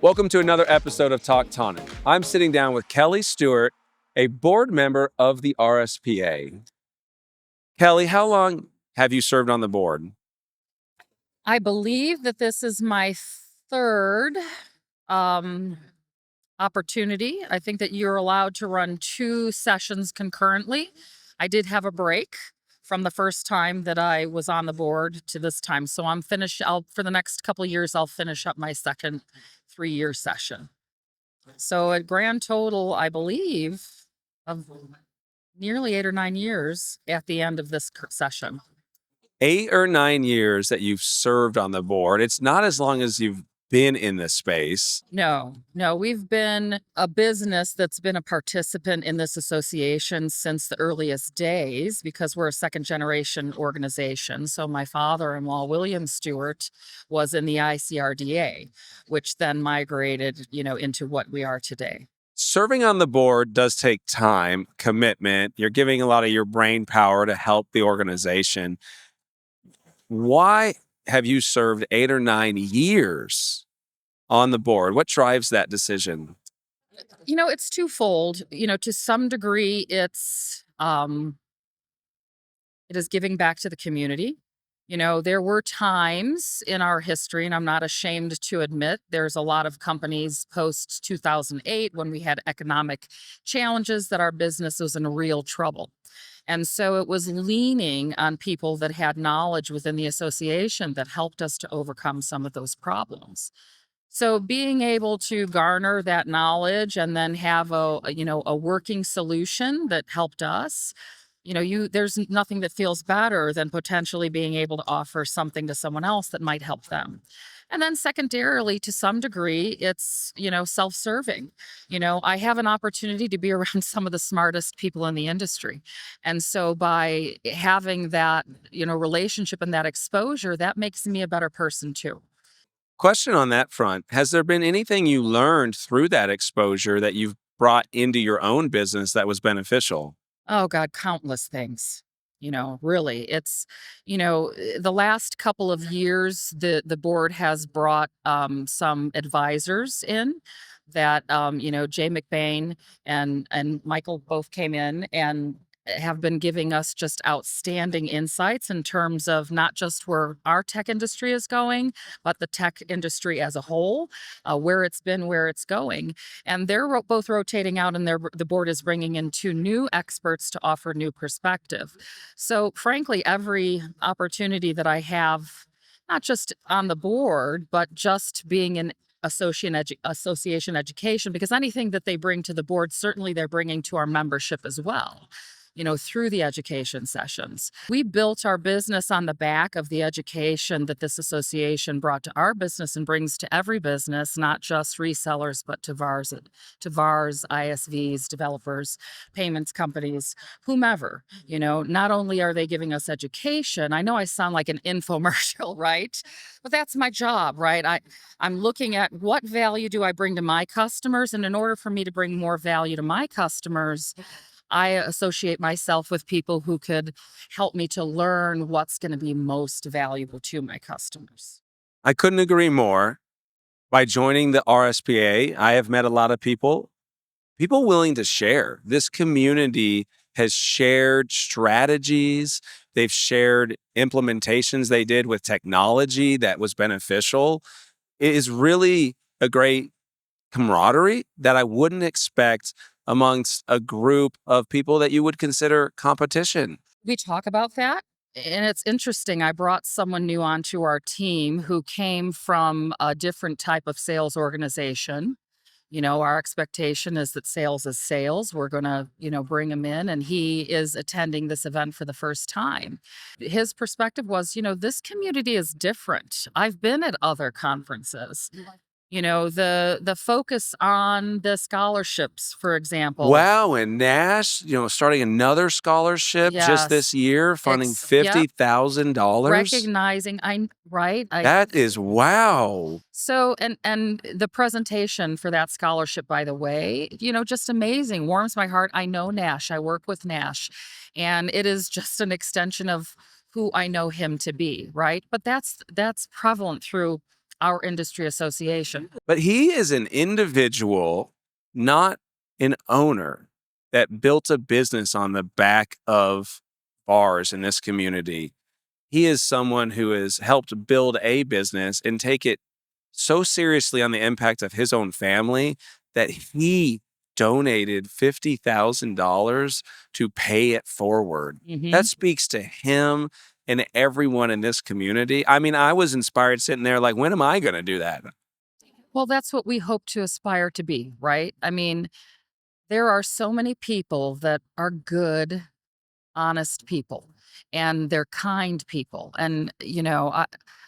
Welcome to another episode of Talk Tonic. I'm sitting down with Kelli Stewart, a board member of the RSPA. Kelli, how long have you served on the board? I believe that this is my third opportunity. I think that you're allowed to run 2 sessions concurrently. I did have a break from the first time that I was on the board to this time. So I'm finished. For the next couple of years, I'll finish up my second 3-year session. So a grand total, I believe, of nearly 8 or 9 years at the end of this session. 8 or 9 years that you've served on the board. It's not as long as you've been in this space. No, we've been a business that's been a participant in this association since the earliest days because we're a second generation organization. So my father-in-law, William Stewart, was in the ICRDA, which then migrated, into what we are today. Serving on the board does take time, commitment. You're giving a lot of your brain power to help the organization. Why have you served 8 or 9 years on the board? What drives that decision? It's twofold. To some degree, it is giving back to the community. There were times in our history, and I'm not ashamed to admit, there's a lot of companies post 2008 when we had economic challenges that our business was in real trouble. And so it was leaning on people that had knowledge within the association that helped us to overcome some of those problems. So being able to garner that knowledge and then have a working solution that helped us, there's nothing that feels better than potentially being able to offer something to someone else that might help them. And then secondarily, to some degree, it's, self-serving. I have an opportunity to be around some of the smartest people in the industry. And so by having that, relationship and that exposure, that makes me a better person too. Question on that front. Has there been anything you learned through that exposure that you've brought into your own business that was beneficial? Oh God, countless things. Really, it's, the last couple of years, the board has brought some advisors in that, Jay McBain and Michael both came in and have been giving us just outstanding insights in terms of not just where our tech industry is going, but the tech industry as a whole, where it's been, where it's going. And they're both rotating out, and the board is bringing in 2 new experts to offer new perspective. So frankly, every opportunity that I have, not just on the board, but just being in association education, because anything that they bring to the board, certainly they're bringing to our membership as well, through the education sessions. We built our business on the back of the education that this association brought to our business and brings to every business, not just resellers, but to VARs, ISVs, developers, payments companies, whomever. Not only are they giving us education, I know I sound like an infomercial, right? But that's my job, right? I'm looking at what value do I bring to my customers, and in order for me to bring more value to my customers, I associate myself with people who could help me to learn what's going to be most valuable to my customers. I couldn't agree more. By joining the RSPA, I have met a lot of people willing to share. This community has shared strategies. They've shared implementations they did with technology that was beneficial. It is really a great camaraderie that I wouldn't expect amongst a group of people that you would consider competition. We talk about that. And it's interesting. I brought someone new onto our team who came from a different type of sales organization. Our expectation is that sales is sales. We're going to, bring him in, and he is attending this event for the first time. His perspective was, this community is different. I've been at other conferences. The focus on the scholarships, for example. Wow, and Nash, starting another scholarship just this Yes. year, funding Yep. $50,000. Recognizing, right? That is wow. So, and the presentation for that scholarship, by the way, just amazing, warms my heart. I know Nash. I work with Nash, and it is just an extension of who I know him to be, right? But that's prevalent through our industry association. But he is an individual, not an owner, that built a business on the back of bars in this community. He is someone who has helped build a business and take it so seriously on the impact of his own family that he donated $50,000 to pay it forward. That Hmm. speaks to him and everyone in this community. I mean, I was inspired sitting there like, when am I going to do that? Well, that's what we hope to aspire to be, right? I mean, there are so many people that are good, honest people, and they're kind people. And,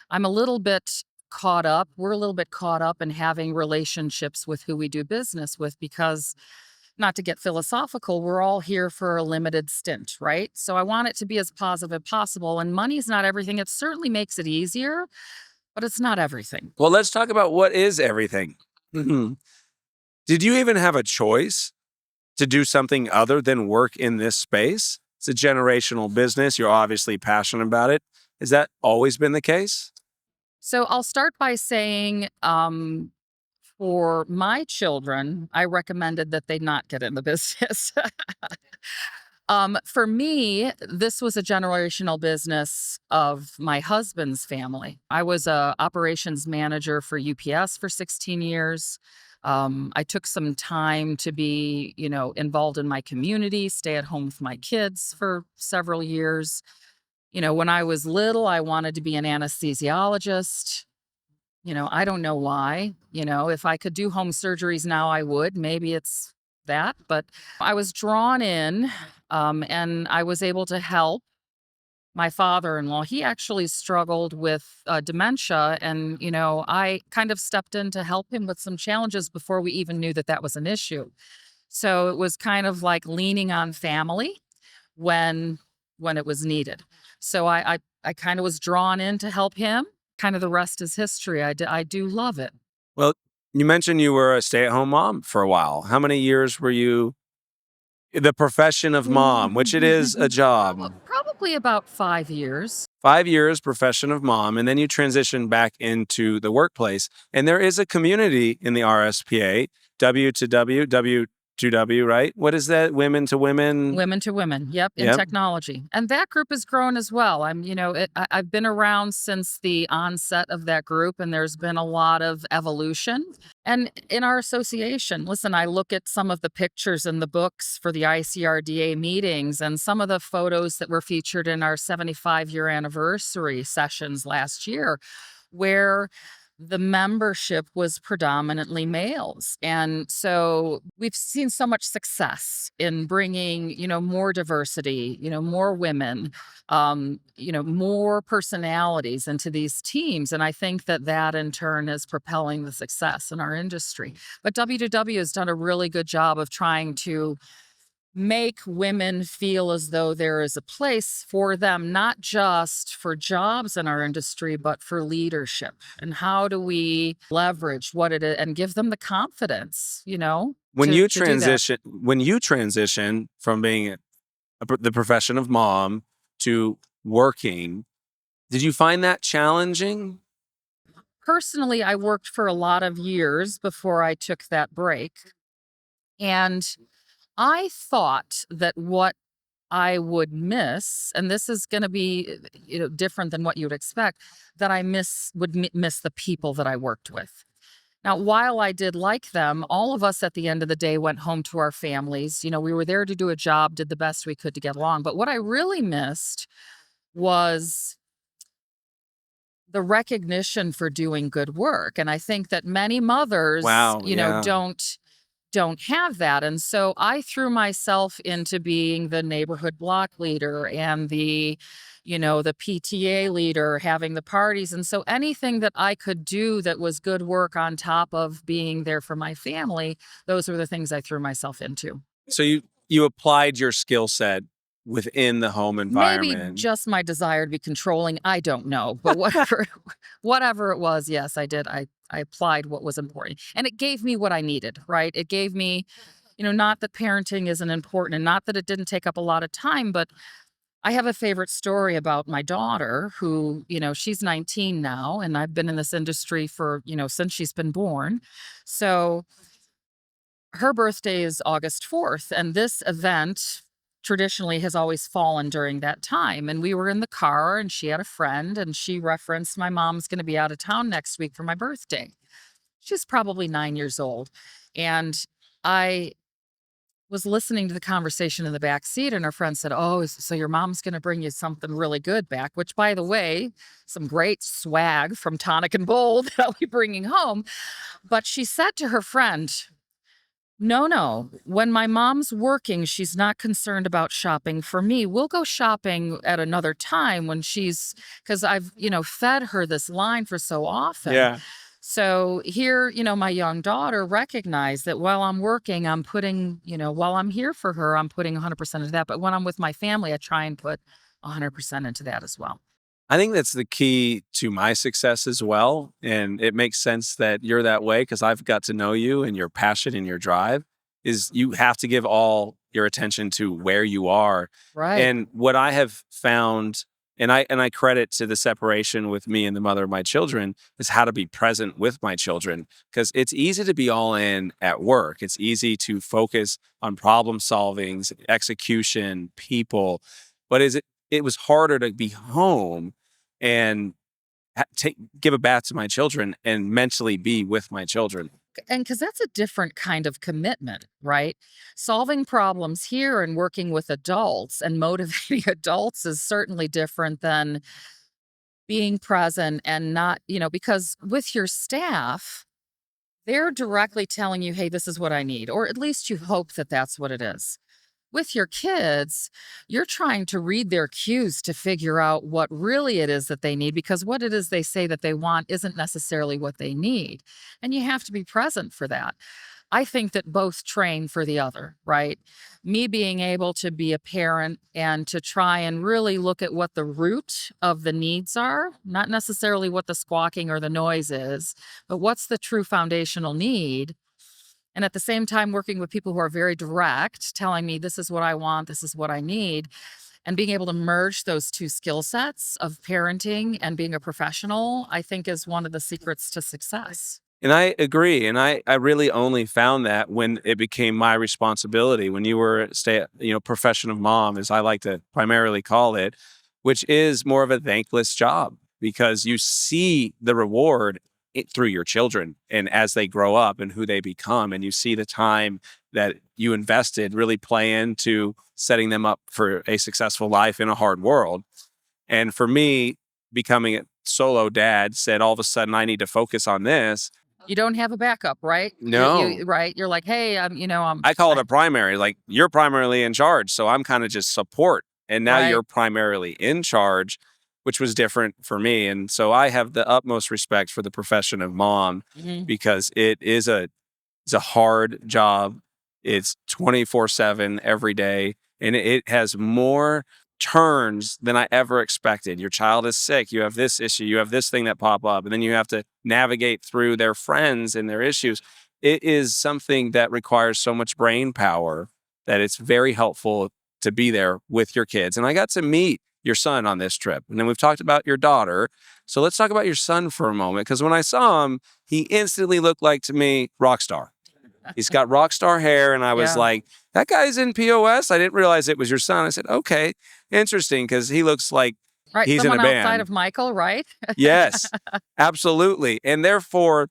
I'm a little bit caught up. We're a little bit caught up in having relationships with who we do business with because, not to get philosophical, we're all here for a limited stint, right? So I want it to be as positive as possible. And money's not everything. It certainly makes it easier, but it's not everything. Well, let's talk about what is everything. Mhm. Did you even have a choice to do something other than work in this space? It's a generational business. You're obviously passionate about it. Has that always been the case? So I'll start by saying, for my children, I recommended that they not get in the business. For me, this was a generational business of my husband's family. I was a operations manager for UPS for 16 years. I took some time to be, involved in my community, stay at home with my kids for several years. When I was little, I wanted to be an anesthesiologist. I don't know why. If I could do home surgeries now, I would. Maybe it's that. But I was drawn in, and I was able to help my father in law. He actually struggled with dementia. And, I kind of stepped in to help him with some challenges before we even knew that that was an issue. So it was kind of like leaning on family when it was needed. So I kind of was drawn in to help him. Kind of the rest is history. I do love it. Well, you mentioned you were a stay-at-home mom for a while. How many years were you the profession of mom, which it is a job? Probably about 5 years. 5 years profession of mom, and then you transition back into the workplace. And there is a community in the RSPA, W to W, W to W, right? What is that? Women to women? Women to women. Yep, in Yep. technology. And that group has grown as well. I've been around since the onset of that group, and there's been a lot of evolution. And in our association, listen, I look at some of the pictures in the books for the ICRDA meetings and some of the photos that were featured in our 75-year anniversary sessions last year, where the membership was predominantly males. And so we've seen so much success in bringing, more diversity, more women, more personalities into these teams. And I think that that in turn is propelling the success in our industry. But WW has done a really good job of trying to make women feel as though there is a place for them, not just for jobs in our industry, but for leadership. And how do we leverage what it is and give them the confidence, to do that? When you transition from being the profession of mom to working, did you find that challenging? Personally, I worked for a lot of years before I took that break. And I thought that what I would miss, and this is going to be, different than what you would expect, that miss the people that I worked with. Now, while I did like them, all of us at the end of the day went home to our families. We were there to do a job, did the best we could to get along. But what I really missed was the recognition for doing good work. And I think that many mothers, Wow, yeah. don't have that. And so I threw myself into being the neighborhood block leader and the PTA leader, having the parties. And so anything that I could do that was good work on top of being there for my family, those were the things I threw myself into. So you applied your skill set within the home Maybe environment. just my desire to be controlling. I don't know. But whatever it was, yes, I did. I applied what was important. And it gave me what I needed, right? It gave me, not that parenting isn't important and not that it didn't take up a lot of time, but I have a favorite story about my daughter who, she's 19 now, and I've been in this industry for, since she's been born. So her birthday is August 4th, and this event traditionally has always fallen during that time. And we were in the car, and she had a friend, and she referenced my mom's going to be out of town next week for my birthday. She's probably 9 years old. And I was listening to the conversation in the back seat, and her friend said, "Oh, so your mom's going to bring you something really good back," which, by the way, some great swag from Tonic and Bold that I'll be bringing home. But she said to her friend, "No, no. When my mom's working, she's not concerned about shopping for me. We'll go shopping at another time when she's, because I've, fed her this line for so often." Yeah. So here, my young daughter recognized that while I'm working, I'm putting, while I'm here for her, I'm putting 100% into that. But when I'm with my family, I try and put 100% into that as well. I think that's the key to my success as well. And it makes sense that you're that way because I've got to know you and your passion and your drive is you have to give all your attention to where you are. Right. And what I have found, and I credit to the separation with me and the mother of my children, is how to be present with my children. Because it's easy to be all in at work. It's easy to focus on problem solving, execution, people. But it was harder to be home and give a bath to my children and mentally be with my children. And because that's a different kind of commitment, right? Solving problems here and working with adults and motivating adults is certainly different than being present and not, because with your staff, they're directly telling you, "Hey, this is what I need," or at least you hope that that's what it is. With your kids, you're trying to read their cues to figure out what really it is that they need, because what it is they say that they want isn't necessarily what they need. And you have to be present for that. I think that both train for the other, right? Me being able to be a parent and to try and really look at what the root of the needs are, not necessarily what the squawking or the noise is, but what's the true foundational need, and at the same time working with people who are very direct, telling me this is what I want, this is what I need, and being able to merge those two skill sets of parenting and being a professional, I think is one of the secrets to success. And I agree. And I really only found that when it became my responsibility, when you were profession of mom, as I like to primarily call it, which is more of a thankless job because you see the reward through your children and as they grow up and who they become. And you see the time that you invested really play into setting them up for a successful life in a hard world. And for me, becoming a solo dad said all of a sudden I need to focus on this. You don't have a backup, right? No, Right. You're like, "Hey, I call it a primary. Like you're primarily in charge. So I'm kind of just support. And now right." you're primarily in charge, which was different for me. And so I have the utmost respect for the profession of mom Mhm. because it's a hard job. It's 24/7 every day. And it has more turns than I ever expected. Your child is sick. You have this issue. You have this thing that pop up. And then you have to navigate through their friends and their issues. It is something that requires so much brain power that it's very helpful to be there with your kids. And I got to meet your son on this trip. And then we've talked about your daughter. So let's talk about your son for a moment. Because when I saw him, he instantly looked like to me rock star. He's got rock star hair. And I was Yeah. like, that guy's in POS. I didn't realize it was your son. I said, okay, interesting. Because he looks like Right. he's in a Someone outside band. of Michael, right? Yes, absolutely. And therefore,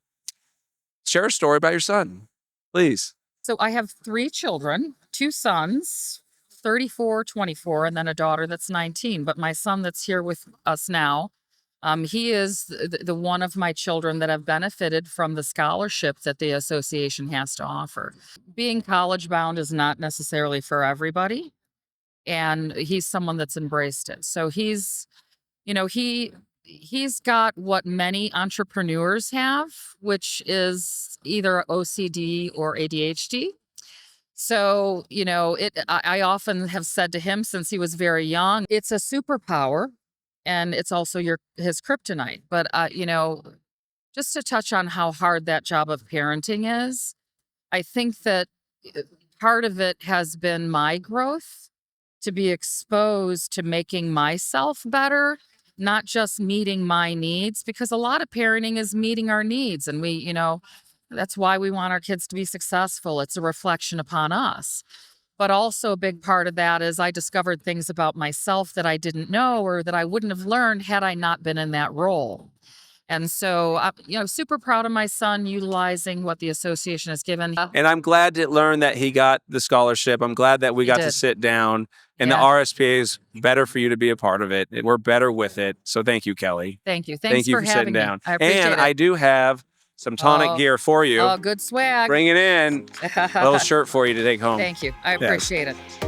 share a story about your son, please. So I have three children, two sons, 34, 24, and then a daughter that's 19. But my son that's here with us now, he is the one of my children that have benefited from the scholarship that the association has to offer. Being college bound is not necessarily for everybody, and he's someone that's embraced it. So you know, he he's got what many entrepreneurs have, which is either OCD or ADHD. So, I often have said to him since he was very young, it's a superpower and it's also his kryptonite. But just to touch on how hard that job of parenting is, I think that uh, part of it has been my growth to be exposed to making myself better, not just meeting my needs, because a lot of parenting is meeting our needs. And that's why we want our kids to be successful. It's a reflection upon us. But also, a big part of that is I discovered things about myself that I didn't know or that I wouldn't have learned had I not been in that role. And so, super proud of my son utilizing what the association has given. And I'm glad to learn that he got the scholarship. I'm glad that we got to sit down, and the RSPA is better for you to be a part of it. We're better with it. So thank you, Kelli. Thank you. Thank you for for having sitting me. down. I appreciate And it. I do have some tonic gear for you. Oh, good swag. Bring it in. A little shirt for you to take home. Thank you. I appreciate it.